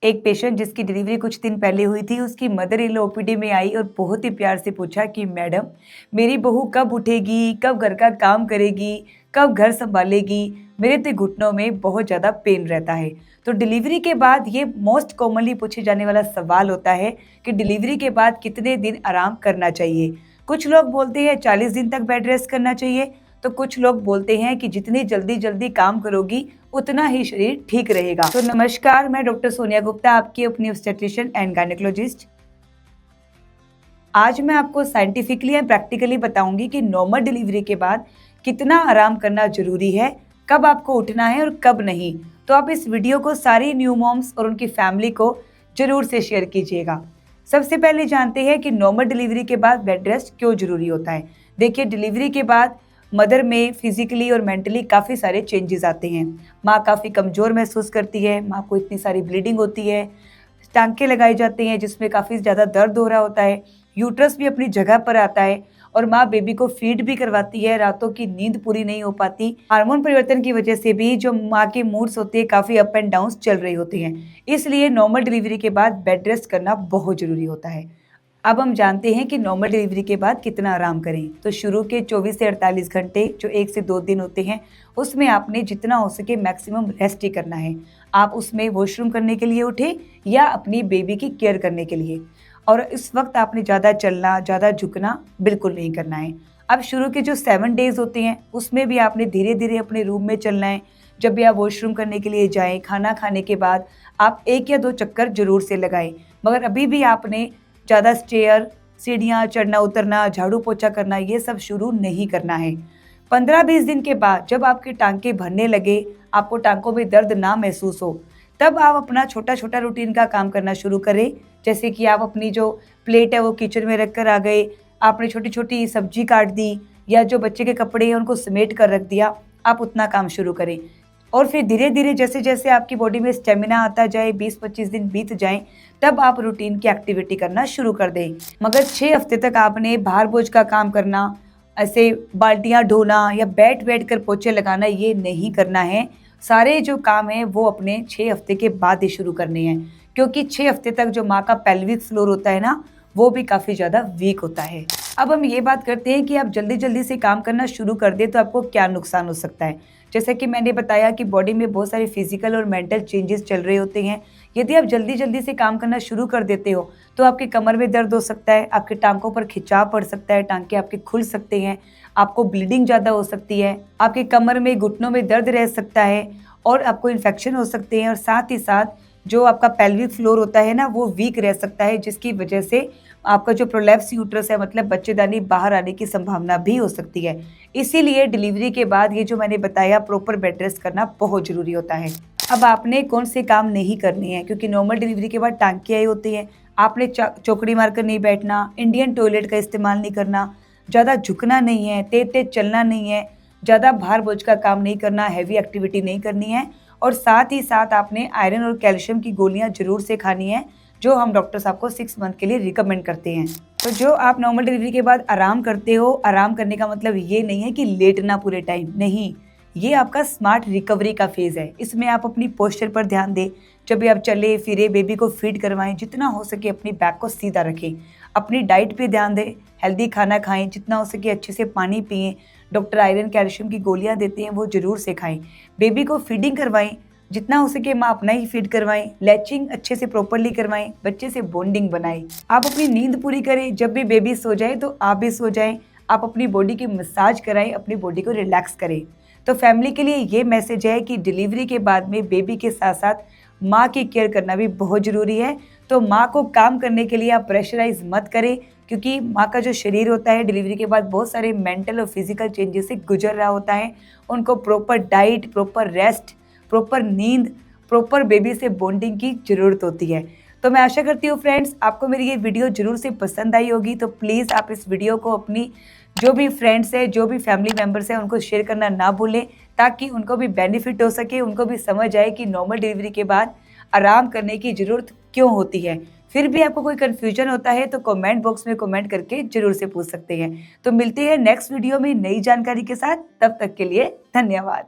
एक पेशेंट जिसकी डिलीवरी कुछ दिन पहले हुई थी, उसकी मदर इन लॉ ओपीडी में आई और बहुत ही प्यार से पूछा कि मैडम, मेरी बहू कब उठेगी, कब घर का काम करेगी, कब घर संभालेगी, मेरे तो घुटनों में बहुत ज़्यादा पेन रहता है। तो डिलीवरी के बाद ये मोस्ट कॉमनली पूछे जाने वाला सवाल होता है कि डिलीवरी के बाद कितने दिन आराम करना चाहिए। कुछ लोग बोलते हैं 40 दिन तक बेड रेस्ट करना चाहिए, तो कुछ लोग बोलते हैं कि जितनी जल्दी जल्दी काम करोगी उतना ही शरीर ठीक रहेगा। तो नमस्कार, मैं डॉक्टर सोनिया गुप्ता, आपकी अपनी ऑब्स्टेट्रिशियन एंड गायनेकोलॉजिस्ट। आज मैं आपको साइंटिफिकली एंड प्रैक्टिकली बताऊंगी कि नॉर्मल डिलीवरी के बाद कितना आराम करना जरूरी है, कब आपको उठना है और कब नहीं। तो आप इस वीडियो को सारी न्यू मॉम्स और उनकी फैमिली को जरूर से शेयर कीजिएगा। सबसे पहले जानते हैं कि नॉर्मल डिलीवरी के बाद बेड रेस्ट क्यों जरूरी होता है। देखिए, डिलीवरी के बाद मदर में फिजिकली और मेंटली काफ़ी सारे चेंजेस आते हैं। माँ काफ़ी कमज़ोर महसूस करती है, माँ को इतनी सारी ब्लीडिंग होती है, टांके लगाए जाते हैं जिसमें काफ़ी ज़्यादा दर्द हो रहा होता है, यूट्रस भी अपनी जगह पर आता है और माँ बेबी को फीड भी करवाती है, रातों की नींद पूरी नहीं हो पाती। हार्मोन परिवर्तन की वजह से भी जो माँ के मूड्स होते हैं काफ़ी अप एंड डाउन चल रही होती हैं। इसलिए नॉर्मल डिलीवरी के बाद बेड रेस्ट करना बहुत ज़रूरी होता है। अब हम जानते हैं कि नॉर्मल डिलीवरी के बाद कितना आराम करें। तो शुरू के 24 से 48 घंटे जो 1 से 2 दिन होते हैं, उसमें आपने जितना हो सके मैक्सिमम रेस्ट ही करना है। आप उसमें वॉशरूम करने के लिए उठे या अपनी बेबी की केयर करने के लिए, और इस वक्त आपने ज़्यादा चलना, ज़्यादा झुकना बिल्कुल नहीं करना है। अब शुरू के जो 7 डेज होते हैं उसमें भी आपने धीरे धीरे अपने रूम में चलना है। जब भी आप वॉशरूम करने के लिए जाएं, खाना खाने के बाद आप 1 या 2 चक्कर जरूर से लगाएं, मगर अभी भी आपने ज़्यादा स्टेयर, सीढ़ियाँ चढ़ना उतरना, झाड़ू पोछा करना, ये सब शुरू नहीं करना है। 15-20 दिन के बाद जब आपके टांके भरने लगे, आपको टांकों में दर्द ना महसूस हो, तब आप अपना छोटा छोटा रूटीन का काम करना शुरू करें। जैसे कि आप अपनी जो प्लेट है वो किचन में रख कर आ गए, आपने छोटी छोटी सब्जी काट दी या जो बच्चे के कपड़े हैं उनको समेट कर रख दिया, आप उतना काम शुरू करें। और फिर धीरे धीरे जैसे जैसे आपकी बॉडी में स्टेमिना आता जाए, 20-25 दिन बीत जाएं, तब आप रूटीन की एक्टिविटी करना शुरू कर दें। मगर 6 हफ्ते तक आपने भार बोझ का काम करना, ऐसे बाल्टियां ढोना या बैठ बैठ कर पोछे लगाना, ये नहीं करना है। सारे जो काम हैं वो अपने 6 हफ्ते के बाद ही शुरू करने हैं, क्योंकि 6 हफ्ते तक जो माँ का पेल्विक फ्लोर होता है ना, वो भी काफ़ी ज़्यादा वीक होता है। अब हम ये बात करते हैं कि आप जल्दी जल्दी से काम करना शुरू कर दें तो आपको क्या नुकसान हो सकता है। जैसे कि मैंने बताया कि बॉडी में बहुत सारे फिजिकल और मेंटल चेंजेस चल रहे होते हैं। यदि आप जल्दी जल्दी से काम करना शुरू कर देते हो तो आपकी कमर में दर्द हो सकता है, आपके टांकों पर खिंचाव पड़ सकता है, टांके आपके खुल सकते हैं, आपको ब्लीडिंग ज़्यादा हो सकती है, आपके कमर में, घुटनों में दर्द रह सकता है और आपको इन्फेक्शन हो सकते हैं। और साथ ही साथ जो आपका पेल्विक फ्लोर होता है ना, वो वीक रह सकता है, जिसकी वजह से आपका जो प्रोलैप्स यूट्रस है, मतलब बच्चेदानी बाहर आने की संभावना भी हो सकती है। इसीलिए डिलीवरी के बाद ये जो मैंने बताया, प्रॉपर बेड रेस्ट करना बहुत ज़रूरी होता है। अब आपने कौन से काम नहीं करने हैं, क्योंकि नॉर्मल डिलीवरी के बाद टांके आई होती है। आपने चौकड़ी मारकर नहीं बैठना, इंडियन टॉयलेट का इस्तेमाल नहीं करना, ज़्यादा झुकना नहीं है, तेज तेज चलना नहीं है, ज़्यादा भार बोझ का काम नहीं करना, हैवी एक्टिविटी नहीं करनी है। और साथ ही साथ आपने आयरन और कैल्शियम की गोलियां जरूर से खानी है, जो हम डॉक्टर्स आपको 6 मंथ के लिए रिकमेंड करते हैं। तो जो आप नॉर्मल डिलीवरी के बाद आराम करते हो, आराम करने का मतलब ये नहीं है कि लेटना पूरे टाइम, नहीं, ये आपका स्मार्ट रिकवरी का फेज़ है। इसमें आप अपनी पोस्चर पर ध्यान दें। जब भी आप चले फिरे, बेबी को फीड करवाएं, जितना हो सके अपनी बैक को सीधा रखें। अपनी डाइट पे ध्यान दें, हेल्दी खाना खाएं, जितना हो सके अच्छे से पानी पिएं। डॉक्टर आयरन कैल्शियम की गोलियां देते हैं, वो जरूर से खाएं। बेबी को फीडिंग करवाएं, जितना हो सके माँ अपना ही फीड करवाएं। लैचिंग अच्छे से प्रॉपरली करवाएं, बच्चे से बॉन्डिंग बनाएं। आप अपनी नींद पूरी करें, जब भी बेबी सो जाए तो आप भी सो जाएं। आप अपनी बॉडी की मसाज कराएं, अपनी बॉडी को रिलैक्स करें। तो फैमिली के लिए ये मैसेज है कि डिलीवरी के बाद में बेबी के साथ साथ माँ की केयर करना भी बहुत ज़रूरी है। तो माँ को काम करने के लिए आप प्रेशराइज मत करें, क्योंकि माँ का जो शरीर होता है डिलीवरी के बाद बहुत सारे मेंटल और फिजिकल चेंजेस से गुजर रहा होता है। उनको proper diet, proper rest, proper नींद, प्रॉपर बेबी से बॉन्डिंग की ज़रूरत होती है। तो मैं आशा करती हूँ फ्रेंड्स, आपको मेरी ये वीडियो जरूर से पसंद आई होगी। तो प्लीज़ आप इस वीडियो को अपनी जो भी फ्रेंड्स हैं, जो भी फैमिली मेम्बर्स हैं, उनको शेयर करना ना भूलें, ताकि उनको भी बेनिफिट हो सके, उनको भी समझ आए कि नॉर्मल डिलीवरी के बाद आराम करने की ज़रूरत क्यों होती है। फिर भी आपको कोई कन्फ्यूजन होता है तो कमेंट बॉक्स में कमेंट करके जरूर से पूछ सकते हैं। तो मिलते हैं नेक्स्ट वीडियो में नई जानकारी के साथ, तब तक के लिए धन्यवाद।